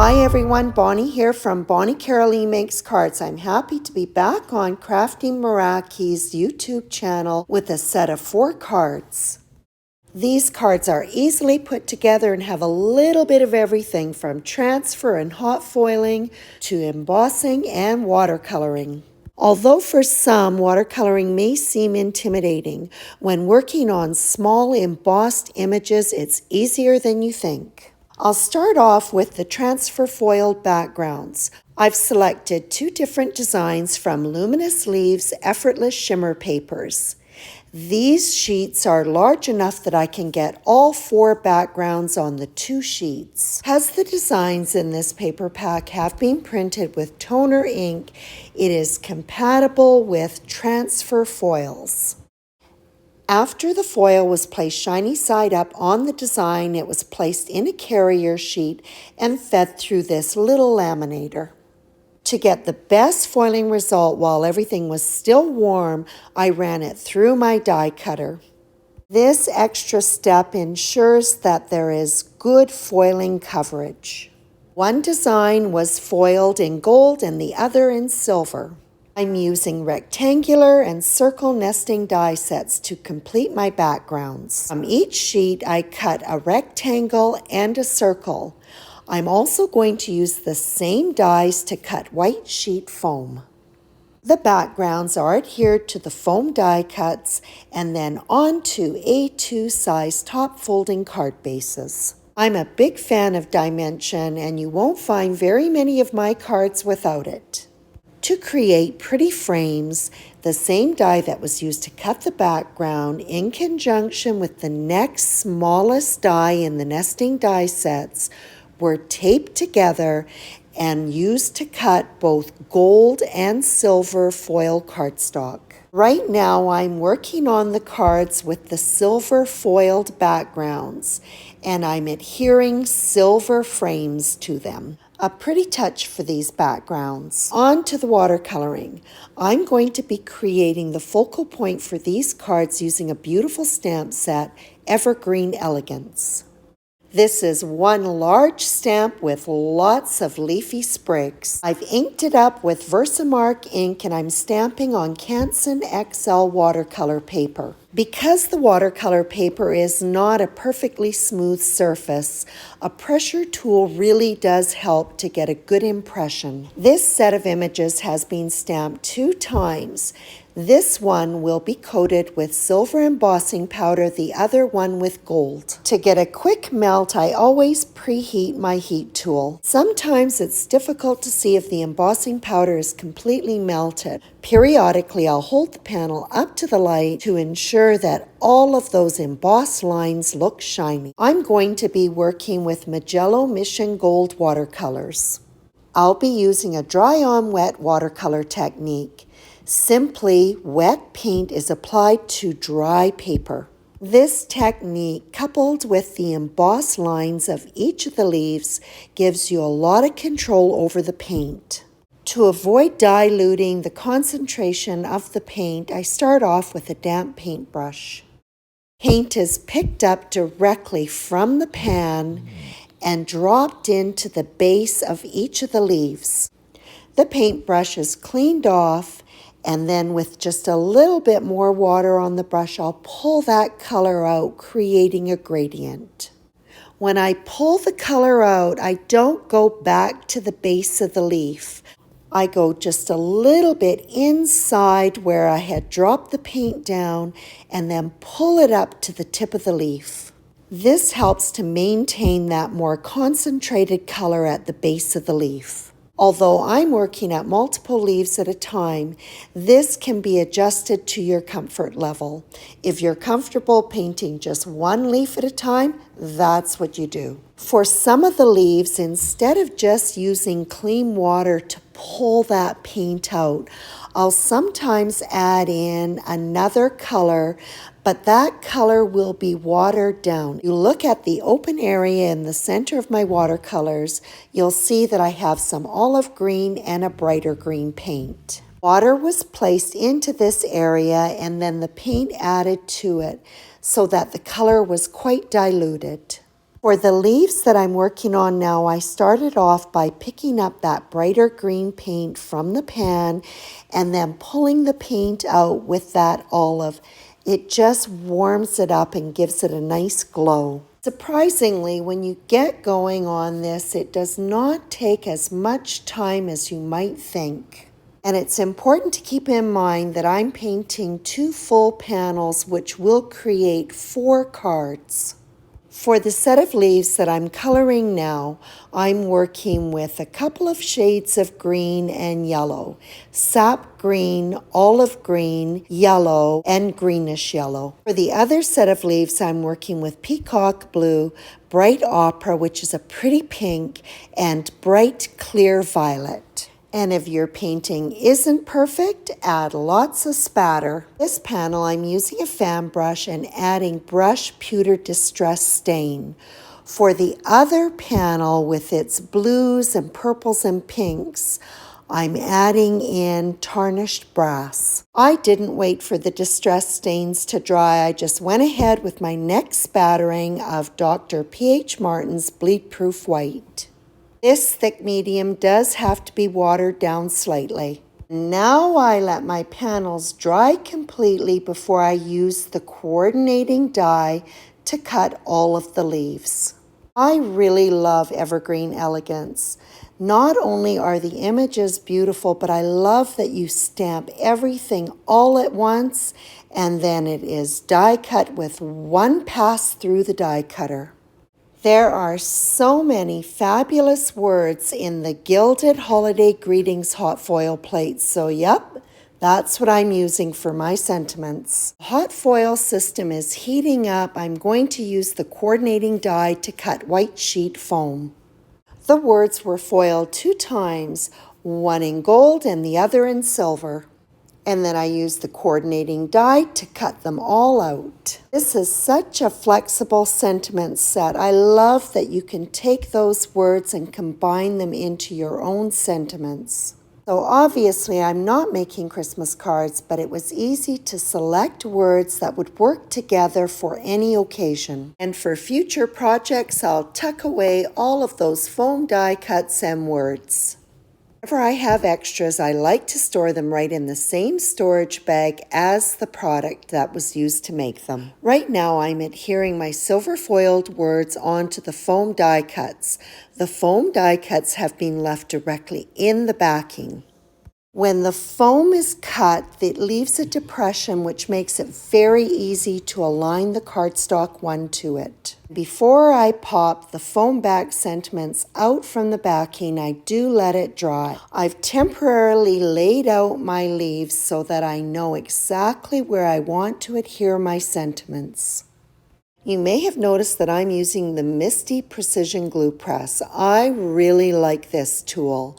Hi everyone, Bonnie here from BONNIECAROLLEE Makes Cards. I'm happy to be back on Crafty Meraki's YouTube channel with a set of 4 cards. These cards are easily put together and have a little bit of everything from transfer and hot foiling to embossing and watercoloring. Although for some, watercoloring may seem intimidating, when working on small embossed images, it's easier than you think. I'll start off with the transfer foiled backgrounds. I've selected 2 different designs from Luminous Leaves Effortless Shimmer papers. These sheets are large enough that I can get all 4 backgrounds on the 2 sheets. As the designs in this paper pack have been printed with toner ink, it is compatible with transfer foils. After the foil was placed shiny side up on the design, it was placed in a carrier sheet and fed through this little laminator. To get the best foiling result while everything was still warm, I ran it through my die cutter. This extra step ensures that there is good foiling coverage. One design was foiled in gold and the other in silver. I'm using rectangular and circle nesting die sets to complete my backgrounds. From each sheet, I cut a rectangle and a circle. I'm also going to use the same dies to cut white sheet foam. The backgrounds are adhered to the foam die cuts and then onto A2 size top folding card bases. I'm a big fan of dimension and you won't find very many of my cards without it. To create pretty frames, the same die that was used to cut the background in conjunction with the next smallest die in the nesting die sets were taped together and used to cut both gold and silver foil cardstock. Right now I'm working on the cards with the silver foiled backgrounds and I'm adhering silver frames to them. A pretty touch for these backgrounds. On to the watercoloring. I'm going to be creating the focal point for these cards using a beautiful stamp set, Evergreen Elegance. This is one large stamp with lots of leafy sprigs. I've inked it up with Versamark ink and I'm stamping on Canson XL watercolor paper. Because the watercolor paper is not a perfectly smooth surface, a pressure tool really does help to get a good impression. This set of images has been stamped 2 times. This one will be coated with silver embossing powder, the other one with gold. To get a quick melt, I always preheat my heat tool. Sometimes it's difficult to see if the embossing powder is completely melted. Periodically, I'll hold the panel up to the light to ensure that all of those embossed lines look shiny. I'm going to be working with Magello Mission Gold watercolors. I'll be using a dry-on-wet watercolor technique. Simply, wet paint is applied to dry paper. This technique, coupled with the embossed lines of each of the leaves, gives you a lot of control over the paint. To avoid diluting the concentration of the paint, I start off with a damp paintbrush. Paint is picked up directly from the pan and dropped into the base of each of the leaves. The paintbrush is cleaned off, and then with just a little bit more water on the brush, I'll pull that color out, creating a gradient. When I pull the color out, I don't go back to the base of the leaf. I go just a little bit inside where I had dropped the paint down and then pull it up to the tip of the leaf. This helps to maintain that more concentrated color at the base of the leaf. Although I'm working at multiple leaves at a time, this can be adjusted to your comfort level. If you're comfortable painting just one leaf at a time, that's what you do. For some of the leaves, instead of just using clean water to pull that paint out, I'll sometimes add in another color, but that color will be watered down. You look at the open area in the center of my watercolors, you'll see that I have some olive green and a brighter green paint. Water was placed into this area and then the paint added to it so that the color was quite diluted. For the leaves that I'm working on now, I started off by picking up that brighter green paint from the pan and then pulling the paint out with that olive. It just warms it up and gives it a nice glow. Surprisingly, when you get going on this, it does not take as much time as you might think. And it's important to keep in mind that I'm painting 2 full panels, which will create 4 cards. For the set of leaves that I'm coloring now, I'm working with a couple of shades of green and yellow. Sap green, olive green, yellow, and greenish yellow. For the other set of leaves, I'm working with peacock blue, bright opera, which is a pretty pink, and bright clear violet. And if your painting isn't perfect, add lots of spatter. This panel, I'm using a fan brush and adding brush pewter distress stain. For the other panel with its blues and purples and pinks, I'm adding in tarnished brass. I didn't wait for the distress stains to dry. I just went ahead with my next spattering of Dr. P.H. Martin's Bleed Proof White. This thick medium does have to be watered down slightly. Now I let my panels dry completely before I use the coordinating die to cut all of the leaves. I really love Evergreen Elegance. Not only are the images beautiful, but I love that you stamp everything all at once and then it is die cut with one pass through the die cutter. There are so many fabulous words in the Gilded Holiday Greetings hot foil plates, so yep, that's what I'm using for my sentiments. The hot foil system is heating up. I'm going to use the coordinating die to cut white sheet foam. The words were foiled 2 times, one in gold and the other in silver. And then I used the coordinating die to cut them all out. This is such a flexible sentiment set. I love that you can take those words and combine them into your own sentiments. So obviously I'm not making Christmas cards, but it was easy to select words that would work together for any occasion. And for future projects, I'll tuck away all of those foam die cuts and words. Whenever I have extras, I like to store them right in the same storage bag as the product that was used to make them. Right now, I'm adhering my silver foiled words onto the foam die cuts. The foam die cuts have been left directly in the backing. When the foam is cut, it leaves a depression which makes it very easy to align the cardstock one to it. Before I pop the foam back sentiments out from the backing, I do let it dry. I've temporarily laid out my leaves so that I know exactly where I want to adhere my sentiments. You may have noticed that I'm using the Misty Precision Glue Press. I really like this tool.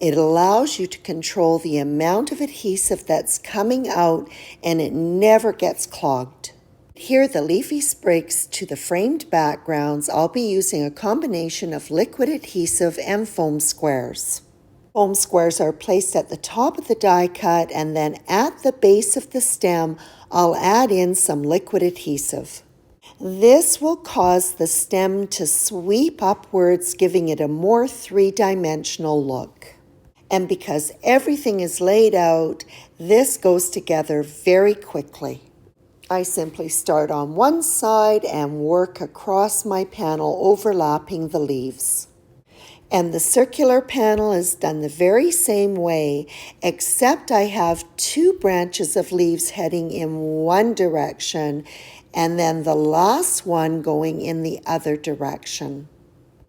It allows you to control the amount of adhesive that's coming out and it never gets clogged. Here, the leafy sprigs to the framed backgrounds, I'll be using a combination of liquid adhesive and foam squares. Foam squares are placed at the top of the die cut and then at the base of the stem, I'll add in some liquid adhesive. This will cause the stem to sweep upwards, giving it a more three-dimensional look. And because everything is laid out, this goes together very quickly. I simply start on one side and work across my panel, overlapping the leaves. And the circular panel is done the very same way, except I have 2 branches of leaves heading in one direction, and then the last one going in the other direction.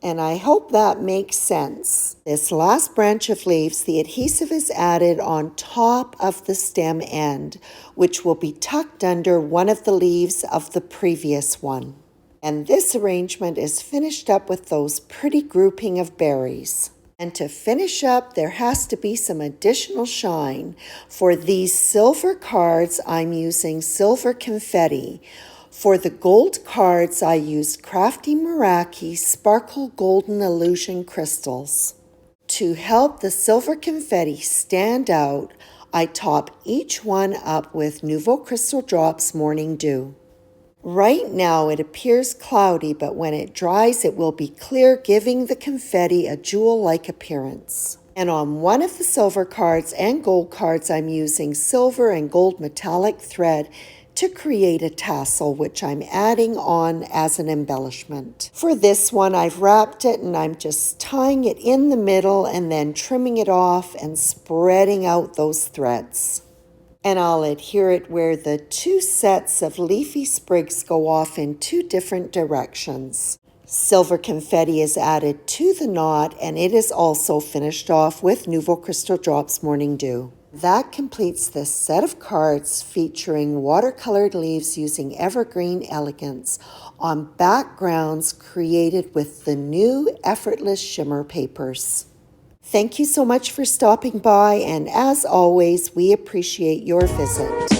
And I hope that makes sense. This last branch of leaves, the adhesive is added on top of the stem end, which will be tucked under one of the leaves of the previous one. And this arrangement is finished up with those pretty grouping of berries. And to finish up, there has to be some additional shine. For these silver cards, I'm using silver confetti. For the gold cards, I used Crafty Meraki Sparkle Golden Illusion crystals. To help the silver confetti stand out, I top each one up with Nouveau Crystal Drops Morning Dew. Right now it appears cloudy, but when it dries it will be clear, giving the confetti a jewel-like appearance. And on one of the silver cards and gold cards, I'm using silver and gold metallic thread to create a tassel, which I'm adding on as an embellishment. For this one, I've wrapped it and I'm just tying it in the middle and then trimming it off and spreading out those threads. And I'll adhere it where the two sets of leafy sprigs go off in two different directions. Silver confetti is added to the knot, and it is also finished off with Nouveau Crystal Drops Morning Dew. That completes this set of cards featuring watercolored leaves using Evergreen Elegance on backgrounds created with the new Effortless shimmer papers. Thank you so much for stopping by, and as always, we appreciate your visit.